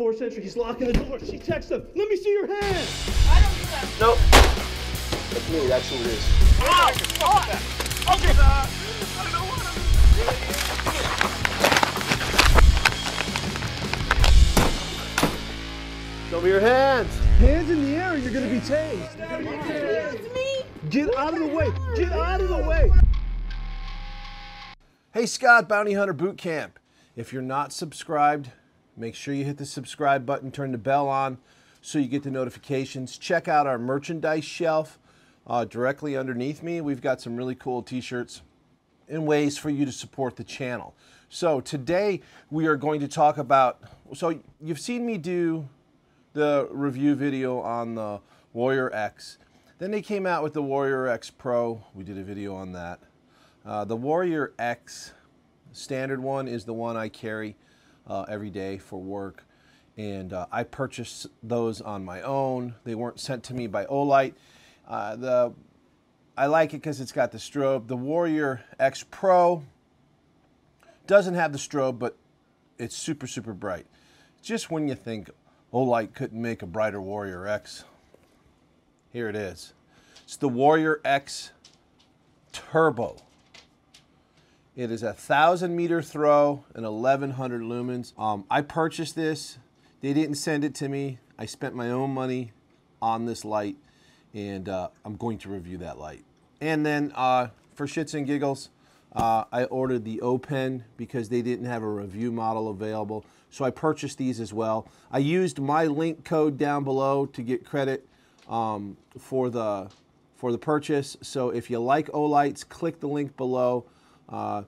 4th century, he's locking the door. She texts him, let me see your hand. I don't do that. Nope. That's me, that's who it is. Ow! Oh! Okay. I don't want to. Show me your hands. Hands in the air, you're gonna be tased. It's me. Get out of the way, get out of the way. Hey Scott, Bounty Hunter Bootcamp. If you're not subscribed, make sure you hit the subscribe button, turn the bell on so you get the notifications. Check out our merchandise shelf directly underneath me. We've got some really cool t-shirts and ways for you to support the channel. So today we are going to talk about, so you've seen me do the review video on the Warrior X. Then they came out with the Warrior X Pro. We did a video on that. The Warrior X standard one is the one I carry every day for work, and I purchased those on my own. They weren't sent to me by Olight. I like it because it's got the strobe. The Warrior X Pro doesn't have the strobe, but it's super, super bright. Just when you think Olight couldn't make a brighter Warrior X, here it is. It's the Warrior X Turbo. It is a 1,000-meter throw and 1,100 lumens. I purchased this. They didn't send it to me. I spent my own money on this light, and I'm going to review that light. And then for shits and giggles, I ordered the O Pen because they didn't have a review model available. So I purchased these as well. I used my link code down below to get credit for the purchase. So if you like Olights, click the link below.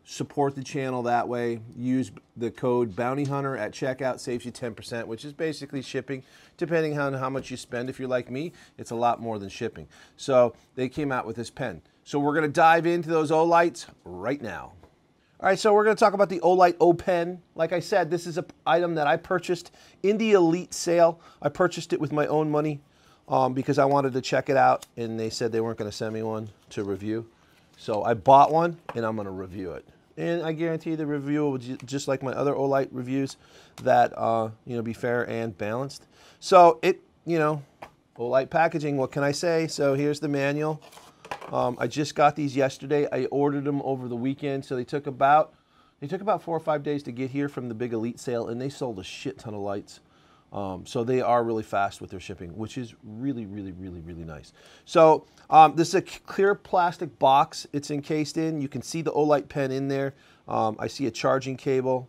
Support the channel that way. Use the code Bounty Hunter at checkout, saves you 10%, which is basically shipping. Depending on how much you spend, if you're like me, it's a lot more than shipping. So they came out with this pen. So we're going to dive into those Olights right now. All right, so we're going to talk about the Olight O Pen. Like I said, this is an item that I purchased in the Elite sale. I purchased it with my own money because I wanted to check it out, and they said they weren't going to send me one to review. So I bought one, and I'm going to review it. And I guarantee the review will be just like my other Olight reviews, that be fair and balanced. So Olight packaging, what can I say? So here's the manual. I just got these yesterday. I ordered them over the weekend, so they took about 4 or 5 days to get here from the big Elite sale, and they sold a shit ton of lights. So they are really fast with their shipping, which is really, really, really, really nice. So this is a clear plastic box it's encased in. You can see the Olight pen in there. I see a charging cable,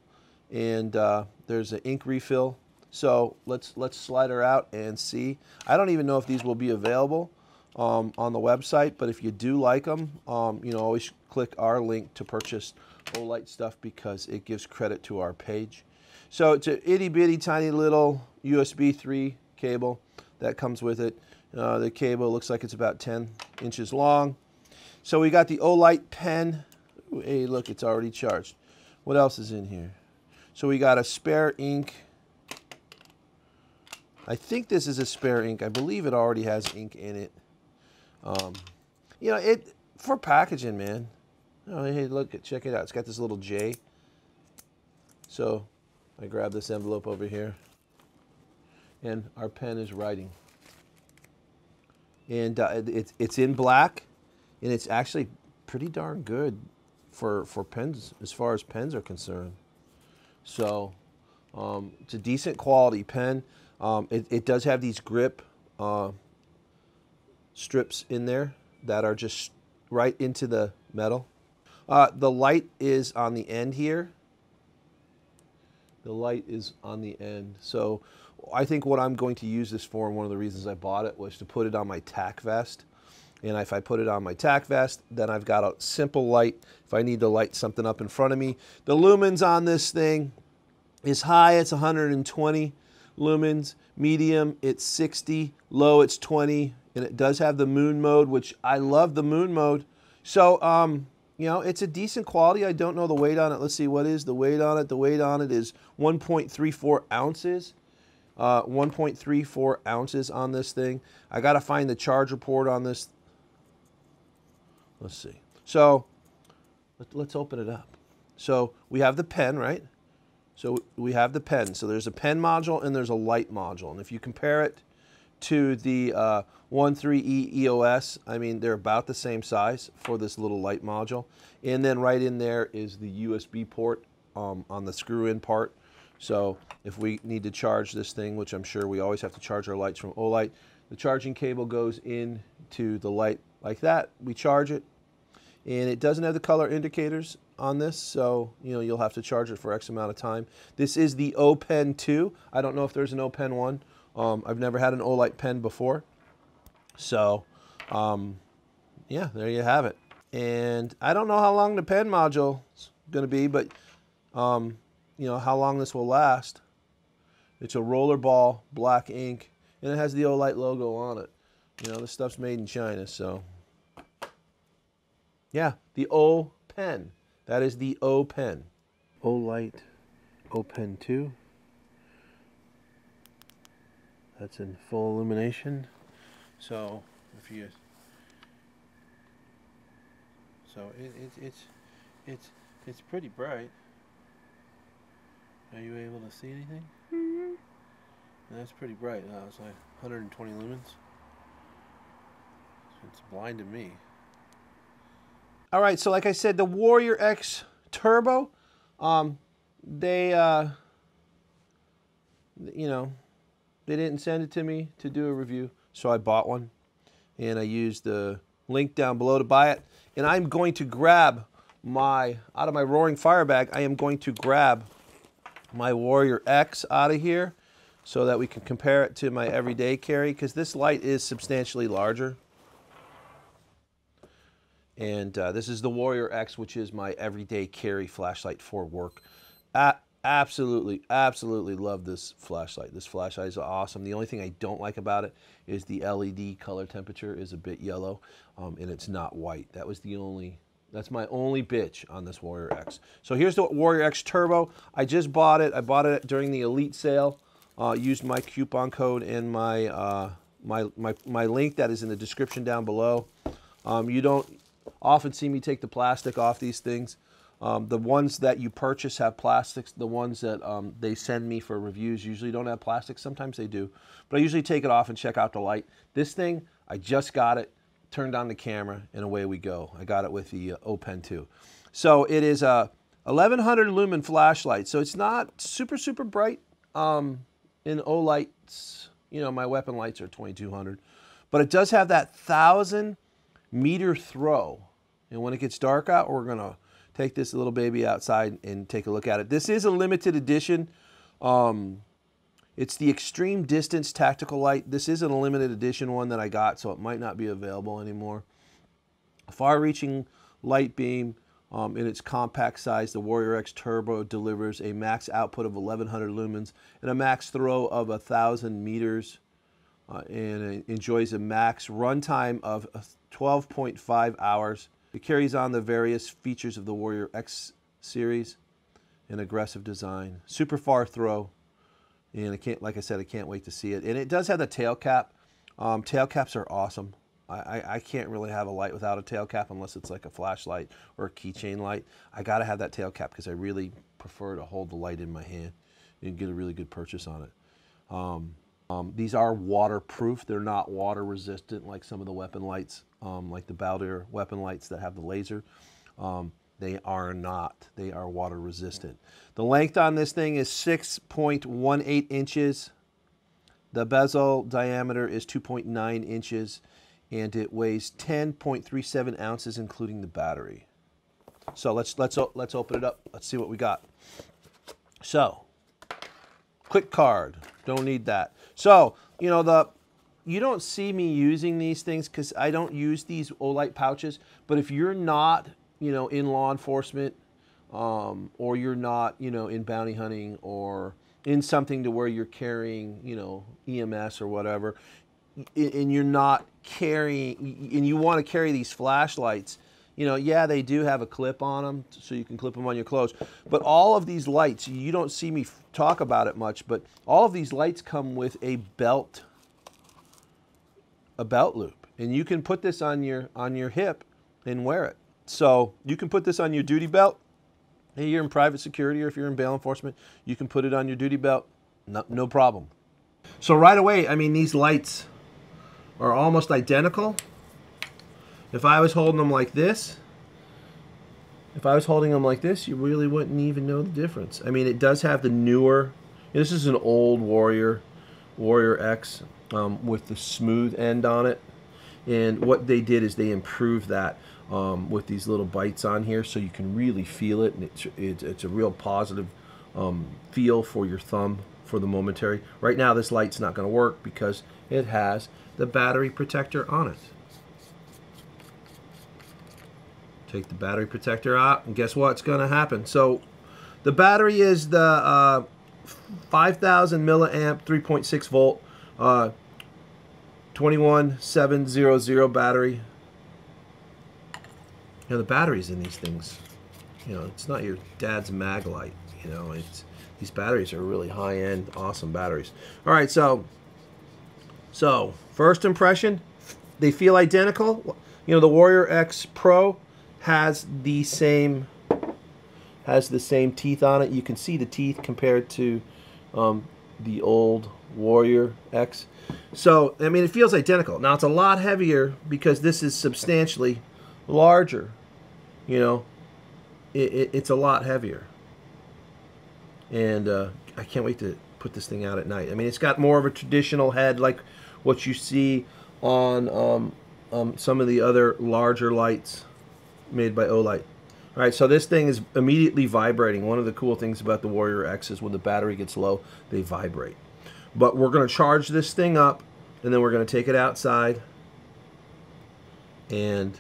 and there's an ink refill. So let's slide her out and see. I don't even know if these will be available on the website, but if you do like them, always click our link to purchase Olight stuff because it gives credit to our page. So it's an itty-bitty tiny little USB 3 cable that comes with it. The cable looks like it's about 10 inches long. So we got the Olight pen. Ooh, hey, look, it's already charged. What else is in here? So we got a spare ink. I think this is a spare ink. I believe it already has ink in it. For packaging, man. Oh, hey, look, check it out. It's got this little J. So I grab this envelope over here, and our pen is writing. And it's in black, and it's actually pretty darn good for pens, as far as pens are concerned. So it's a decent quality pen. It does have these grip strips in there that are just right into the metal. The light is on the end here. The light is on the end. So I think what I'm going to use this for, and one of the reasons I bought it, was to put it on my tack vest. And if I put it on my tack vest, then I've got a simple light if I need to light something up in front of me. The lumens on this thing is high, it's 120 lumens. Medium, it's 60. Low, it's 20. And it does have the moon mode, which I love the moon mode. So, it's a decent quality. I don't know the weight on it. Let's see, what is the weight on it? The weight on it is 1.34 ounces. 1.34 ounces on this thing. I got to find the charger port on this. Let's see. So let's open it up. So we have the pen, right? So we have the pen. So there's a pen module and there's a light module. And if you compare it to the 13E EOS, I mean, they're about the same size for this little light module. And then right in there is the USB port on the screw-in part. So if we need to charge this thing, which I'm sure we always have to charge our lights from Olight, the charging cable goes into the light like that. We charge it. And it doesn't have the color indicators on this, so you'll have to charge it for X amount of time. This is the O Pen 2. I don't know if there's an O Pen 1. I've never had an Olight pen before. So, yeah, there you have it. And I don't know how long the pen module is going to be, but how long this will last. It's a rollerball, black ink, and it has the Olight logo on it. This stuff's made in China, so. Yeah, the O Pen. That is the O Pen. Olight O Pen 2. That's in full illumination. So if you, it's pretty bright. Are you able to see anything? Mm-hmm. That's pretty bright. It's like 120 lumens. It's blind to me. All right, so like I said, the Warrior X Turbo, they didn't send it to me to do a review, so I bought one, and I used the link down below to buy it. And I'm going to grab out of my Roaring Fire bag, I am going to grab my Warrior X out of here so that we can compare it to my everyday carry, because this light is substantially larger. And this is the Warrior X, which is my everyday carry flashlight for work. Absolutely, absolutely love this flashlight. This flashlight is awesome. The only thing I don't like about it is the LED color temperature is a bit yellow, and it's not white. That's my only bitch on this Warrior X. So here's the Warrior X Turbo. I just bought it. I bought it during the Elite sale. Used my coupon code and my link that is in the description down below. You don't often see me take the plastic off these things. The ones that you purchase have plastics. The ones that they send me for reviews usually don't have plastic. Sometimes they do. But I usually take it off and check out the light. This thing, I just got it, turned on the camera, and away we go. I got it with the O Pen 2. So it is a 1100 lumen flashlight. So it's not super, super bright. In Olight's, my weapon lights are 2200. But it does have that 1,000-meter throw. And when it gets dark out, we're going to take this little baby outside and take a look at it. This is a limited edition. It's the Extreme Distance Tactical Light. This isn't a limited edition one that I got, so it might not be available anymore. A far-reaching light beam in its compact size. The Warrior X Turbo delivers a max output of 1100 lumens and a max throw of 1,000 meters. And it enjoys a max runtime of 12.5 hours. It carries on the various features of the Warrior X series, an aggressive design, super far throw, and like I said, I can't wait to see it. And it does have the tail cap. Tail caps are awesome. I can't really have a light without a tail cap unless it's like a flashlight or a keychain light. I gotta have that tail cap because I really prefer to hold the light in my hand and get a really good purchase on it. These are waterproof. They're not water resistant like some of the weapon lights, like the Baldur weapon lights that have the laser. They are not. They are water resistant. The length on this thing is 6.18 inches. The bezel diameter is 2.9 inches, and it weighs 10.37 ounces, including the battery. So let's open it up. Let's see what we got. So, quick card. Don't need that. So, you don't see me using these things because I don't use these Olight pouches. But if you're not, in law enforcement, or you're not, in bounty hunting or in something to where you're carrying, EMS or whatever, and you're not carrying, and you want to carry these flashlights, yeah, they do have a clip on them, so you can clip them on your clothes. But all of these lights, you don't see me talk about it much, but all of these lights come with a belt loop, and you can put this on your hip and wear it. So you can put this on your duty belt, Hey, you're in private security or if you're in bail enforcement, you can put it on your duty belt, no problem. So right away, I mean, these lights are almost identical. If I was holding them like this, you really wouldn't even know the difference. I mean, it does have the newer, this is an old Warrior X with the smooth end on it. And what they did is they improved that with these little bites on here, so you can really feel it, and it's a real positive feel for your thumb for the momentary. Right now, this light's not going to work because it has the battery protector on it. Take the battery protector out, and guess what's going to happen? So the battery is the 5,000 milliamp, 3.6 volt, 21700 battery. You know, the batteries in these things, you know, it's not your dad's mag light. You know, these batteries are really high-end, awesome batteries. All right, so first impression, they feel identical. You know, the Warrior X Pro has the same teeth on it. You can see the teeth compared to the old Warrior X. So, I mean, it feels identical. Now, it's a lot heavier because this is substantially larger. You know, it's a lot heavier. And I can't wait to put this thing out at night. I mean, it's got more of a traditional head like what you see on some of the other larger lights made by Olight. All right, so this thing is immediately vibrating. One of the cool things about the Warrior X is when the battery gets low, they vibrate. But we're going to charge this thing up, and then we're going to take it outside, and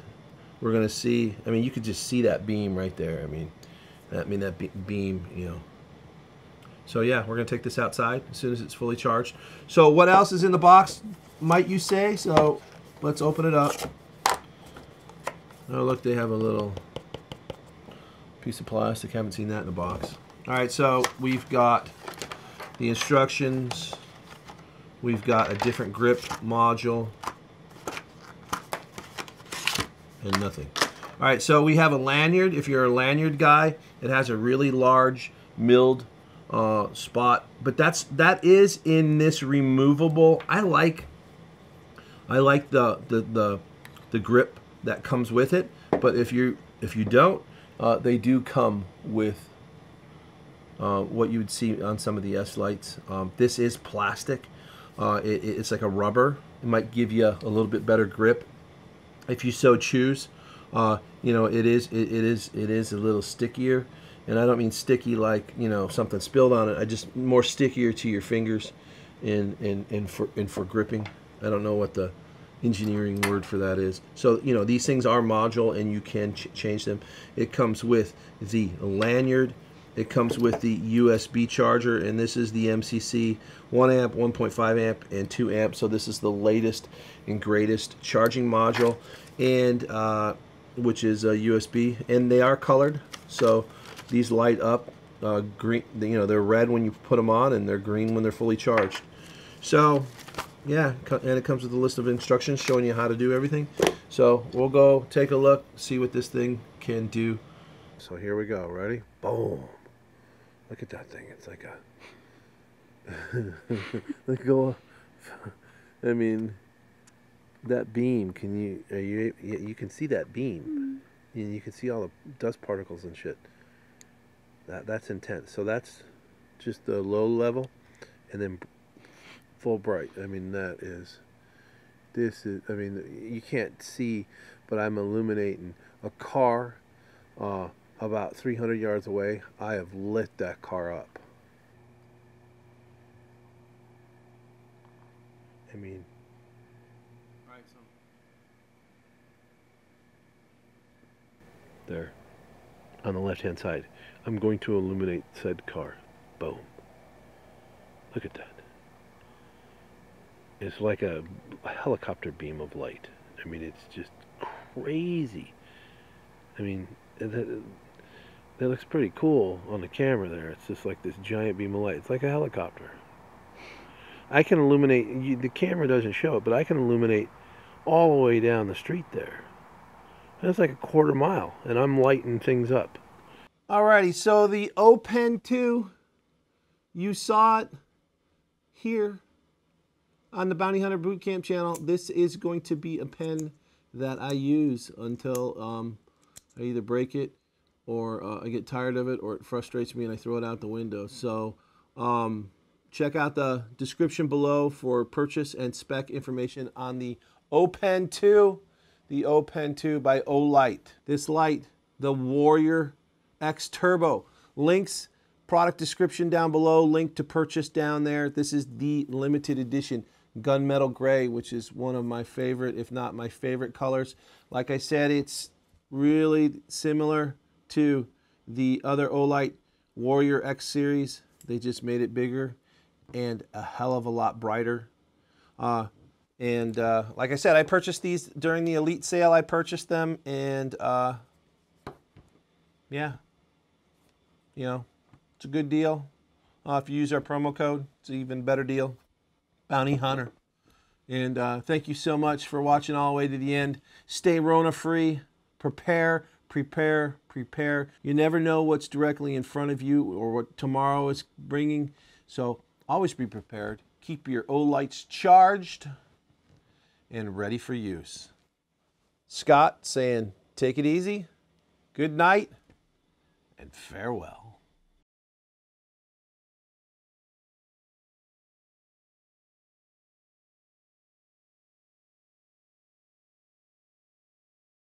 we're going to see. I mean, you could just see that beam right there. I mean that beam, you know. So yeah, we're going to take this outside as soon as it's fully charged. So what else is in the box, might you say? So let's open it up. Oh, look, they have a little piece of plastic. Haven't seen that in the box. All right, so we've got the instructions. We've got a different grip module. And nothing. All right, so we have a lanyard. If you're a lanyard guy, it has a really large milled spot, but that is in this removable. I like the grip that comes with it, but if you don't, they do come with what you would see on some of the S lights. This is plastic. It's like a rubber. It might give you a little bit better grip if you so choose. You know, it is a little stickier, and I don't mean sticky like, you know, something spilled on it. I just more stickier to your fingers, and for gripping. I don't know what the engineering word for that is. So, you know, these things are modular, and you can change them. It comes with the lanyard. It comes with the USB charger, and this is the MCC 1 amp, 1.5 amp, and 2 amp. So this is the latest and greatest charging module, and which is USB, and they are colored. So these light up green. You know, they're red when you put them on, and they're green when they're fully charged. So yeah, and it comes with a list of instructions showing you how to do everything. So we'll go take a look, see what this thing can do. So here we go. Ready? Boom. Look at that thing. It's like a look go. I mean, that beam. You can see that beam. You can see all the dust particles and shit. That's intense. So that's just the low level, and then full bright. I mean, this is, I mean, you can't see, but I'm illuminating a car about 300 yards away. I have lit that car up. I mean, right, so there on the left hand side, I'm going to illuminate said car. Boom. Look at that. It's like a helicopter beam of light. I mean, it's just crazy. I mean, that looks pretty cool on the camera there. It's just like this giant beam of light. It's like a helicopter. I can illuminate, the camera doesn't show it, but I can illuminate all the way down the street there. That's like a quarter mile, and I'm lighting things up. Alrighty, so the O Pen 2, you saw it here on the Bounty Hunter Bootcamp channel. This is going to be a pen that I use until I either break it or I get tired of it or it frustrates me and I throw it out the window. So check out the description below for purchase and spec information on the O Pen 2, the O Pen 2 by Olight. This light, the Warrior X Turbo. Links, product description down below, link to purchase down there. This is the limited edition gunmetal gray, which is one of my favorite, if not my favorite colors. Like I said, it's really similar to the other Olight Warrior X series. They just made it bigger and a hell of a lot brighter. Like I said, I purchased these during the Elite sale. I purchased them, and yeah, you know, it's a good deal. If you use our promo code, it's an even better deal. Bounty Hunter. And thank you so much for watching all the way to the end. Stay Rona free. Prepare, prepare, prepare. You never know what's directly in front of you or what tomorrow is bringing. So always be prepared. Keep your Olights charged and ready for use. Scott saying, take it easy, good night, and farewell.